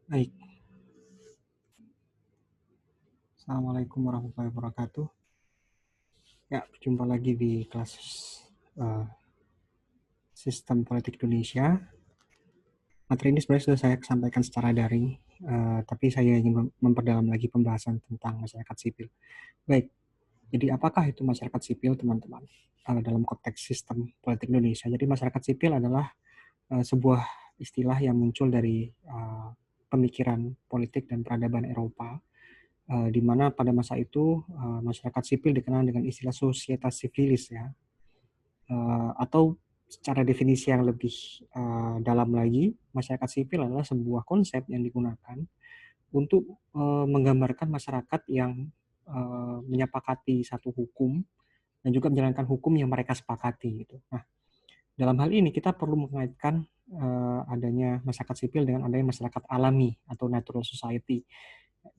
Baik, Assalamualaikum warahmatullahi wabarakatuh. Ya, berjumpa lagi di kelas uh, Sistem Politik Indonesia. Materi ini sebenarnya sudah saya sampaikan secara daring, tapi saya ingin memperdalam lagi pembahasan tentang masyarakat sipil. Baik, jadi apakah itu masyarakat sipil, teman-teman? Dalam konteks sistem politik Indonesia, jadi masyarakat sipil adalah sebuah istilah yang muncul dari pemikiran politik dan peradaban Eropa, di mana pada masa itu masyarakat sipil dikenal dengan istilah societas civilis ya, atau secara definisi yang lebih dalam lagi, masyarakat sipil adalah sebuah konsep yang digunakan untuk menggambarkan masyarakat yang menyepakati satu hukum dan juga menjalankan hukum yang mereka sepakati gitu. Nah, dalam hal ini kita perlu mengaitkan adanya masyarakat sipil dengan adanya masyarakat alami atau natural society.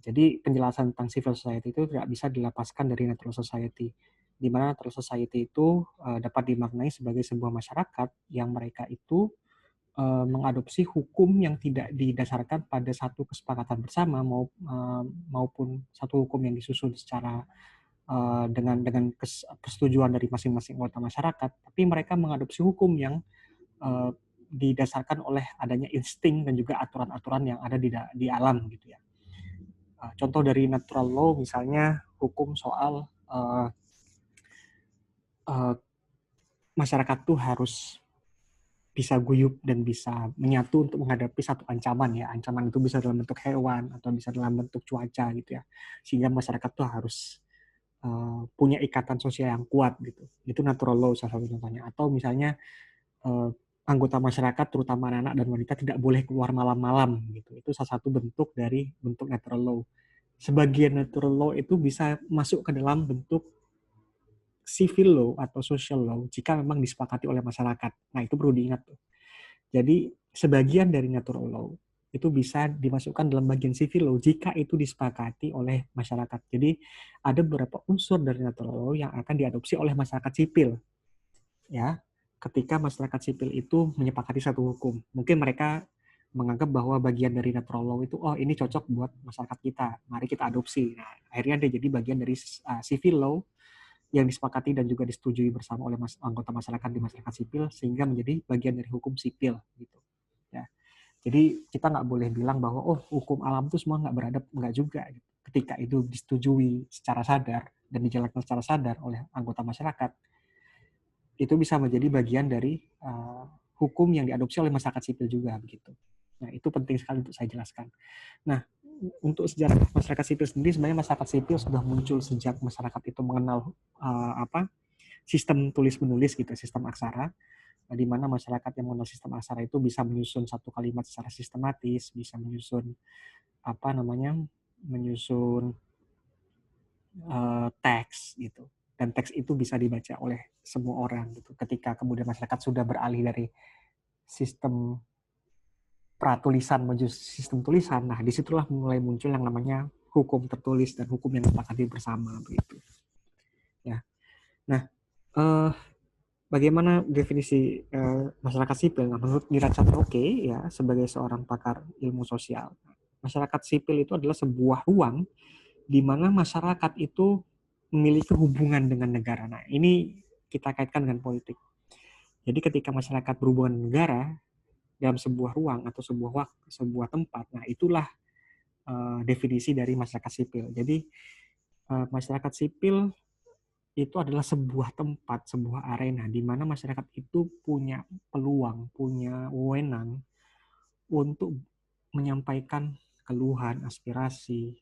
Jadi penjelasan tentang civil society itu tidak bisa dilepaskan dari natural society, di mana natural society itu dapat dimaknai sebagai sebuah masyarakat yang mereka itu mengadopsi hukum yang tidak didasarkan pada satu kesepakatan bersama maupun satu hukum yang disusun secara dengan persetujuan dari masing-masing anggota masyarakat, tapi mereka mengadopsi hukum yang eh, didasarkan oleh adanya insting dan juga aturan-aturan yang ada di alam gitu ya. Contoh dari natural law misalnya hukum soal uh, masyarakat tuh harus bisa guyup dan bisa menyatu untuk menghadapi satu ancaman ya. Ancaman itu bisa dalam bentuk hewan atau bisa dalam bentuk cuaca gitu ya. Sehingga masyarakat tuh harus punya ikatan sosial yang kuat gitu. Itu natural law salah satu contohnya. Atau misalnya uh, anggota masyarakat terutama anak-anak dan wanita tidak boleh keluar malam-malam gitu. Itu salah satu bentuk dari bentuk natural law. Sebagian natural law itu bisa masuk ke dalam bentuk civil law atau social law jika memang disepakati oleh masyarakat. Nah, itu perlu diingat tuh. Jadi, sebagian dari natural law itu bisa dimasukkan dalam bagian civil law jika itu disepakati oleh masyarakat. Jadi, ada beberapa unsur dari natural law yang akan diadopsi oleh masyarakat sipil ya. Ketika masyarakat sipil itu menyepakati satu hukum. Mungkin mereka menganggap bahwa bagian dari natural law itu oh ini cocok buat masyarakat kita, mari kita adopsi. Nah, akhirnya dia jadi bagian dari civil law yang disepakati dan juga disetujui bersama oleh anggota masyarakat di masyarakat sipil sehingga menjadi bagian dari hukum sipil gitu ya. Jadi kita nggak boleh bilang bahwa oh hukum alam itu semua nggak beradab, nggak juga gitu. Ketika itu disetujui secara sadar dan dijalankan secara sadar oleh anggota masyarakat, itu bisa menjadi bagian dari hukum yang diadopsi oleh masyarakat sipil juga begitu. Nah, itu penting sekali untuk saya jelaskan. Nah, untuk sejarah masyarakat sipil sendiri sebenarnya masyarakat sipil sudah muncul sejak masyarakat itu mengenal sistem tulis menulis gitu, sistem aksara, di mana masyarakat yang mengenal sistem aksara itu bisa menyusun satu kalimat secara sistematis, bisa menyusun apa namanya, menyusun teks gitu. Dan teks itu bisa dibaca oleh semua orang gitu. Ketika kemudian masyarakat sudah beralih dari sistem pratulisan menuju sistem tulisan, nah disitulah mulai muncul yang namanya hukum tertulis dan hukum yang disepakati bersama begitu. Ya. Nah, bagaimana definisi masyarakat sipil? Nah, menurut Niraj Oke ya sebagai seorang pakar ilmu sosial, masyarakat sipil itu adalah sebuah ruang di mana masyarakat itu memiliki hubungan dengan negara. Nah, ini kita kaitkan dengan politik. Jadi ketika masyarakat berhubungan dengan negara dalam sebuah ruang atau sebuah waktu, sebuah tempat, nah itulah definisi dari masyarakat sipil. Jadi masyarakat sipil itu adalah sebuah tempat, sebuah arena di mana masyarakat itu punya peluang, punya wewenang untuk menyampaikan keluhan, aspirasi,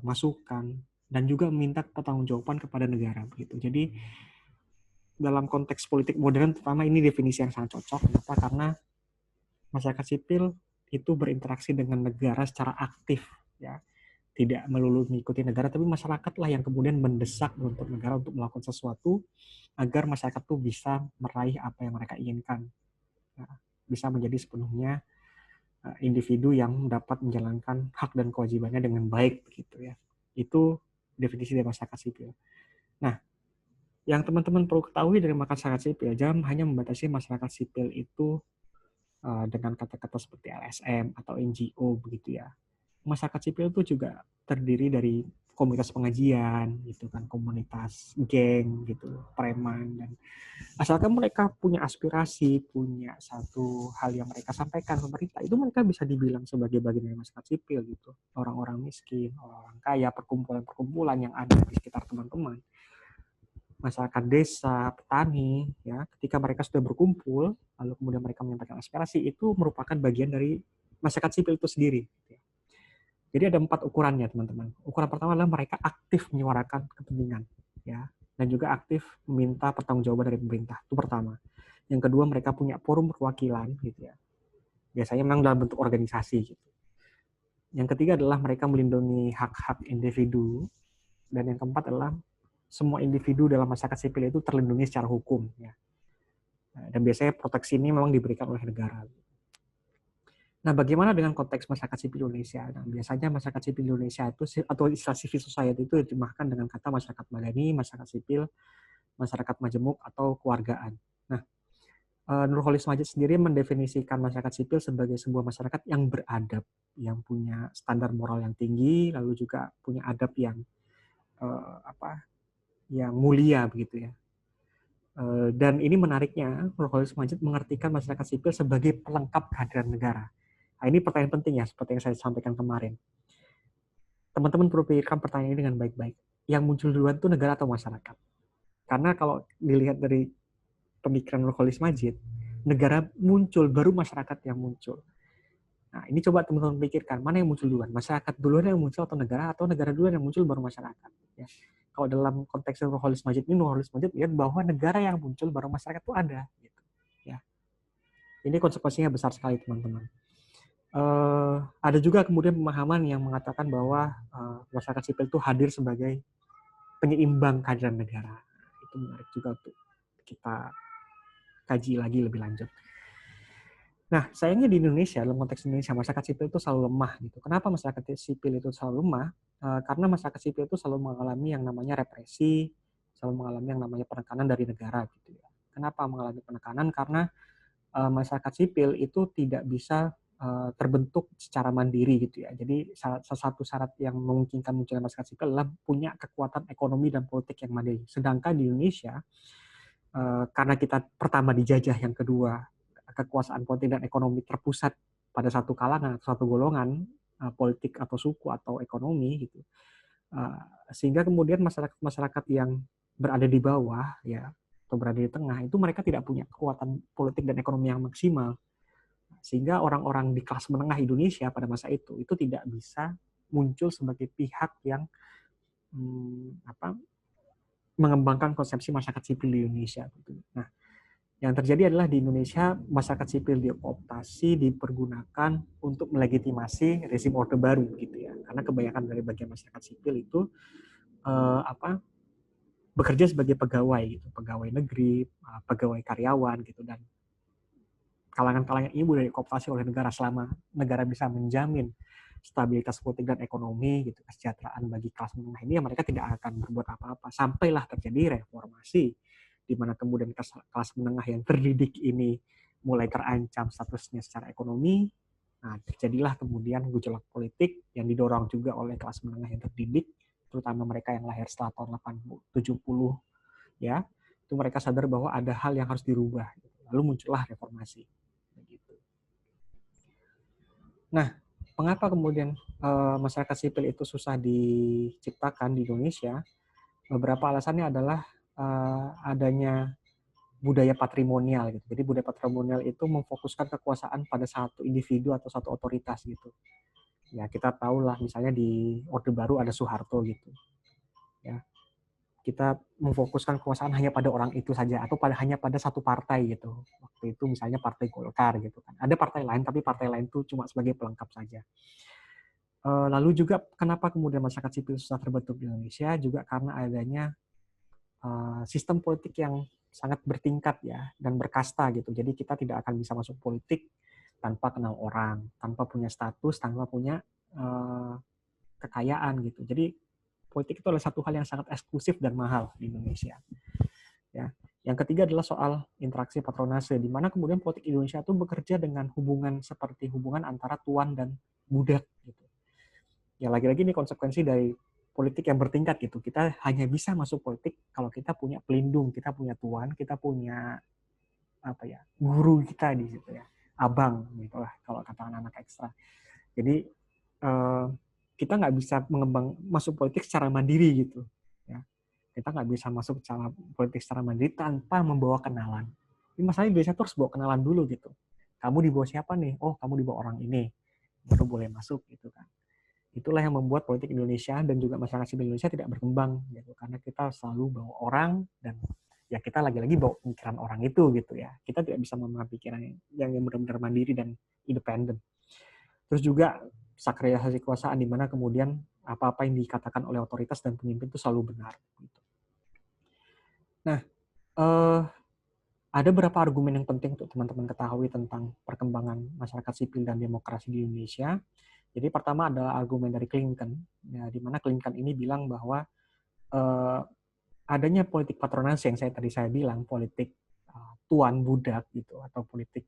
masukan, dan juga minta pertanggungjawaban kepada negara begitu. Jadi dalam konteks politik modern terutama ini definisi yang sangat cocok. Kenapa? Karena masyarakat sipil itu berinteraksi dengan negara secara aktif ya. Tidak melulu mengikuti negara, tapi masyarakatlah yang kemudian mendesak untuk negara untuk melakukan sesuatu agar masyarakat tuh bisa meraih apa yang mereka inginkan. Nah, bisa menjadi sepenuhnya individu yang dapat menjalankan hak dan kewajibannya dengan baik begitu ya. Itu definisi dari masyarakat sipil. Nah, yang teman-teman perlu ketahui dari masyarakat sipil, jangan hanya membatasi masyarakat sipil itu dengan kata-kata seperti LSM atau NGO begitu ya. masyarakat sipil itu juga terdiri dari komunitas pengajian gitu kan, komunitas geng gitu, preman, dan asalkan mereka punya aspirasi, punya satu hal yang mereka sampaikan ke pemerintah, itu mereka bisa dibilang sebagai bagian dari masyarakat sipil gitu. Orang-orang miskin, orang-orang kaya, perkumpulan-perkumpulan yang ada di sekitar teman-teman, masyarakat desa, petani, ya, ketika mereka sudah berkumpul, lalu kemudian mereka menyampaikan aspirasi, itu merupakan bagian dari masyarakat sipil itu sendiri. Jadi ada 4 ukurannya, teman-teman. Ukuran pertama adalah mereka aktif menyuarakan kepentingan, ya, dan juga aktif meminta pertanggungjawaban dari pemerintah. Itu pertama. Yang kedua, mereka punya forum perwakilan, gitu ya. Biasanya memang dalam bentuk organisasi, gitu. Yang ketiga adalah mereka melindungi hak-hak individu, dan yang keempat adalah semua individu dalam masyarakat sipil itu terlindungi secara hukum, ya. Dan biasanya proteksi ini memang diberikan oleh negara. Nah, bagaimana dengan konteks masyarakat sipil Indonesia? Nah, biasanya masyarakat sipil Indonesia itu, atau istilah civil society itu diterjemahkan dengan kata masyarakat madani, masyarakat sipil, masyarakat majemuk, atau keluargaan. Nah, Nurholis Majid sendiri mendefinisikan masyarakat sipil sebagai sebuah masyarakat yang beradab, yang punya standar moral yang tinggi, lalu juga punya adab yang yang mulia begitu ya. Dan ini menariknya, Nurholis Majid mengartikan masyarakat sipil sebagai pelengkap kehadiran negara. Nah, ini pertanyaan penting ya, seperti yang saya sampaikan kemarin. Teman-teman perlu pikirkan pertanyaan ini dengan baik-baik. Yang muncul duluan itu negara atau masyarakat? Karena kalau dilihat dari pemikiran Nurholis Majid, negara muncul, baru masyarakat yang muncul. Nah, ini coba teman-teman pikirkan, mana yang muncul duluan? Masyarakat duluan yang muncul atau negara duluan yang muncul baru masyarakat? Ya. Kalau dalam konteks Nurholis Majid ini, Nurholis Majid lihat bahwa negara yang muncul baru masyarakat itu ada. Gitu. Ya. Ini konsekuensinya besar sekali, teman-teman. Ada juga kemudian pemahaman yang mengatakan bahwa masyarakat sipil itu hadir sebagai penyeimbang kehadiran negara. Itu menarik juga untuk kita kaji lagi lebih lanjut. Nah, sayangnya di Indonesia, dalam konteks Indonesia, masyarakat sipil itu selalu lemah. Gitu. Kenapa masyarakat sipil itu selalu lemah? Karena masyarakat sipil itu selalu mengalami yang namanya represi, selalu mengalami yang namanya penekanan dari negara. Gitu ya. Kenapa mengalami penekanan? Karena masyarakat sipil itu tidak bisa terbentuk secara mandiri gitu ya. Jadi salah satu syarat yang memungkinkan munculnya masyarakat sipil adalah punya kekuatan ekonomi dan politik yang mandiri. Sedangkan di Indonesia, karena kita pertama dijajah, yang kedua kekuasaan politik dan ekonomi terpusat pada satu kalangan atau satu golongan politik atau suku atau ekonomi gitu, sehingga kemudian masyarakat yang berada di bawah ya atau berada di tengah itu mereka tidak punya kekuatan politik dan ekonomi yang maksimal, sehingga orang-orang di kelas menengah Indonesia pada masa itu tidak bisa muncul sebagai pihak yang mengembangkan konsepsi masyarakat sipil di Indonesia. Nah, yang terjadi adalah di Indonesia masyarakat sipil dioptasi, dipergunakan untuk melegitimasi rezim Orde Baru gitu ya. Karena kebanyakan dari bagian masyarakat sipil itu bekerja sebagai pegawai gitu, pegawai negeri, pegawai karyawan gitu, dan kalangan-kalangan ini sudah dioptasi oleh negara. Selama negara bisa menjamin stabilitas politik dan ekonomi gitu, kesejahteraan bagi kelas menengah ini, ya mereka tidak akan berbuat apa-apa. Sampailah terjadi reformasi, di mana kemudian kelas menengah yang terdidik ini mulai terancam statusnya secara ekonomi. Nah, terjadilah kemudian gejolak politik yang didorong juga oleh kelas menengah yang terdidik, terutama mereka yang lahir setelah tahun 70, ya. Itu mereka sadar bahwa ada hal yang harus dirubah. Lalu muncullah reformasi. Nah, mengapa kemudian masyarakat sipil itu susah diciptakan di Indonesia? Beberapa alasannya adalah adanya budaya patrimonial gitu. Jadi budaya patrimonial itu memfokuskan kekuasaan pada satu individu atau satu otoritas gitu. Ya, kita tahulah misalnya di Orde Baru ada Soeharto gitu. Ya. Kita memfokuskan kekuasaan hanya pada orang itu saja atau hanya pada satu partai gitu. Waktu itu misalnya Partai Golkar gitu kan. Ada partai lain tapi partai lain itu cuma sebagai pelengkap saja. Lalu juga kenapa kemudian masyarakat sipil susah terbentuk di Indonesia juga karena adanya sistem politik yang sangat bertingkat ya dan berkasta gitu. Jadi kita tidak akan bisa masuk politik tanpa kenal orang, tanpa punya status, tanpa punya kekayaan gitu. Jadi politik itu adalah satu hal yang sangat eksklusif dan mahal di Indonesia. Ya. Yang ketiga adalah soal interaksi patronase, di mana kemudian politik Indonesia itu bekerja dengan hubungan seperti hubungan antara tuan dan budak gitu. Ya lagi-lagi ini konsekuensi dari politik yang bertingkat gitu. Kita hanya bisa masuk politik kalau kita punya pelindung, kita punya tuan, kita punya apa ya, guru kita di situ ya, abang gitu lah kalau kata anak-anak ekstra. Jadi kita nggak bisa masuk politik secara mandiri gitu ya. Kita nggak bisa masuk secara politik secara mandiri tanpa membawa kenalan. Ini masalahnya Indonesia tuh harus bawa kenalan dulu gitu. Kamu di bawah siapa nih? Oh, kamu di bawah orang ini, baru boleh masuk gitu kan. Itulah yang membuat politik Indonesia dan juga masyarakat sipil Indonesia tidak berkembang gitu, karena kita selalu bawa orang, dan ya kita lagi-lagi bawa pemikiran orang itu gitu ya. Kita tidak bisa memahami pikiran yang benar-benar mandiri dan independen. Terus juga sakralisasi kekuasaan, di mana kemudian apa-apa yang dikatakan oleh otoritas dan pemimpin itu selalu benar. Gitu. Nah, ada beberapa argumen yang penting untuk teman-teman ketahui tentang perkembangan masyarakat sipil dan demokrasi di Indonesia. Jadi pertama adalah argumen dari Clinton, ya, di mana Clinton ini bilang bahwa adanya politik patronase yang tadi saya bilang, politik tuan budak gitu, atau politik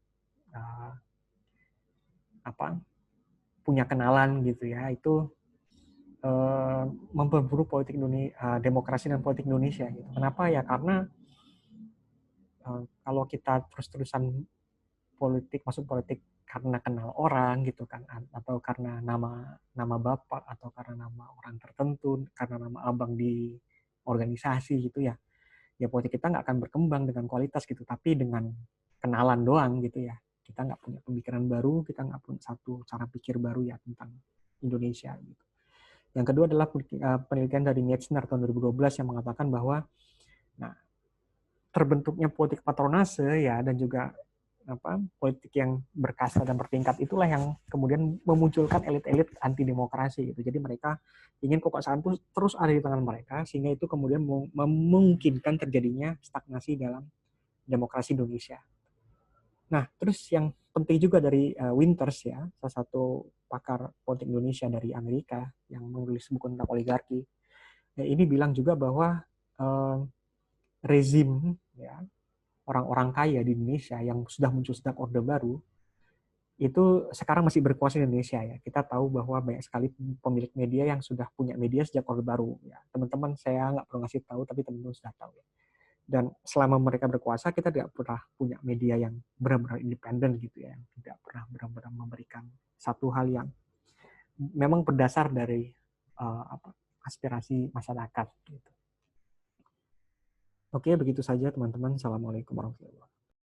punya kenalan gitu ya, itu memperburuk politik demokrasi dan politik Indonesia gitu. Kenapa ya? Karena kalau kita terus-terusan masuk politik karena kenal orang gitu kan, atau karena nama bapak, atau karena nama orang tertentu, karena nama abang di organisasi gitu ya, ya politik kita nggak akan berkembang dengan kualitas gitu, tapi dengan kenalan doang gitu ya. Kita nggak punya pemikiran baru, kita nggak punya satu cara pikir baru ya tentang Indonesia gitu. Yang kedua adalah penelitian dari Nietzscher tahun 2012 yang mengatakan bahwa terbentuknya politik patronase ya, dan juga politik yang berkasta dan bertingkat, itulah yang kemudian memunculkan elit-elit anti demokrasi gitu. Jadi mereka ingin kekuasaan itu terus ada di tangan mereka, sehingga itu kemudian memungkinkan terjadinya stagnasi dalam demokrasi Indonesia. Nah, terus yang penting juga dari Winters ya, salah satu pakar politik Indonesia dari Amerika yang menulis buku tentang oligarki, ya, ini bilang juga bahwa rezim ya, orang-orang kaya di Indonesia yang sudah muncul sejak Orde Baru itu sekarang masih berkuasa di Indonesia ya. Kita tahu bahwa banyak sekali pemilik media yang sudah punya media sejak Orde Baru ya. Teman-teman saya nggak perlu ngasih tahu, tapi teman-teman sudah tahu ya. Dan selama mereka berkuasa, kita tidak pernah punya media yang benar-benar independen gitu ya, yang tidak pernah benar-benar memberikan satu hal yang memang berdasar dari aspirasi masyarakat gitu. Oke, begitu saja teman-teman. Assalamualaikum warahmatullahi wabarakatuh.